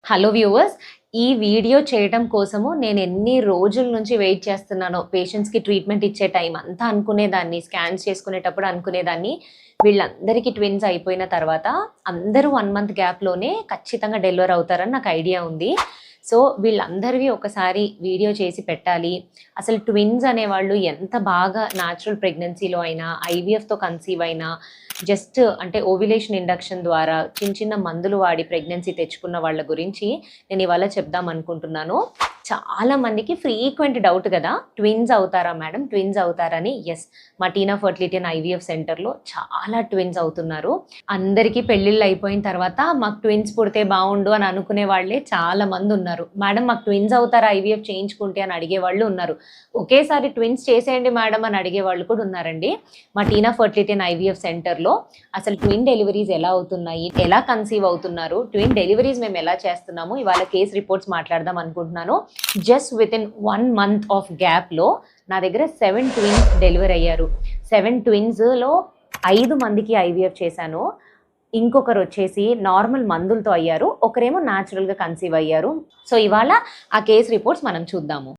Hello viewers, ఈ video చేయడం కోసము నేను ఎన్ని రోజుల నుంచి వెయిట్ చేస్తున్నానో. పేషెంట్స్కి ట్రీట్మెంట్ ఇచ్చే టైం అంతా అనుకునేదాన్ని, స్కాన్స్ చేసుకునేటప్పుడు అనుకునేదాన్ని వీళ్ళందరికీ ట్విన్స్ అయిపోయిన తర్వాత అందరూ 1 మంత్ గ్యాప్లోనే ఖచ్చితంగా డెలివర్ అవుతారని నాకు ఐడియా ఉంది. సో వీళ్ళందరివి ఒకసారి వీడియో చేసి పెట్టాలి. అసలు ట్విన్స్ అనేవాళ్ళు ఎంత బాగా న్యాచురల్ ప్రెగ్నెన్సీలో అయినా, ఐవీఎఫ్తో కన్సీవ్ అయినా, జస్ట్ అంటే ఓవ్యులేషన్ ఇండక్షన్ ద్వారా చిన్న చిన్న మందులు వాడి ప్రెగ్నెన్సీ తెచ్చుకున్న వాళ్ళ గురించి నేను ఇవాళ చెప్దాం అనుకుంటున్నాను. చాలా మందికి ఫ్రీక్వెంట్ డౌట్ కదా, ట్విన్స్ అవుతారా మేడం, ట్విన్స్ అవుతారని. ఎస్, మా టీనా ఫర్టిలిటీ అండ్ ఐవీఎఫ్ సెంటర్లో చాలా ట్విన్స్ అవుతున్నారు. అందరికీ పెళ్ళిళ్ళు అయిపోయిన తర్వాత మాకు ట్విన్స్ పుడితే బాగుండు అని అనుకునే వాళ్ళే చాలా మంది ఉన్నారు. మేడం మాకు ట్విన్స్ అవుతారా ఐవీఎఫ్ చేయించుకుంటే అని అడిగే వాళ్ళు ఉన్నారు. ఒకేసారి ట్విన్స్ చేసేయండి మేడం అని అడిగే వాళ్ళు కూడా ఉన్నారండి. మా టీనా ఫర్టిలిటీ అండ్ ఐవీఎఫ్ సెంటర్లో అసలు ట్విన్ డెలివరీస్ ఎలా అవుతున్నాయి, ఎలా కన్సీవ్ అవుతున్నారు, ట్విన్ డెలివరీస్ మేము ఎలా చేస్తున్నాము, ఇవాళ కేస్ రిపోర్ట్స్ మాట్లాడదాం అనుకుంటున్నాను. Just with in 1 month of గ్యాప్లో నా దగ్గర 7 ట్విన్స్ డెలివరీ అయ్యారు. 7 ట్విన్స్లో 5 మందికి ఐవీఎఫ్ చేశాను. ఇంకొకరు వచ్చేసి నార్మల్ మందులతో అయ్యారు, ఒకరేమో న్యాచురల్గా కన్సీవ్ అయ్యారు. సో ఇవాళ ఆ కేస్ రిపోర్ట్స్ మనం చూద్దాము.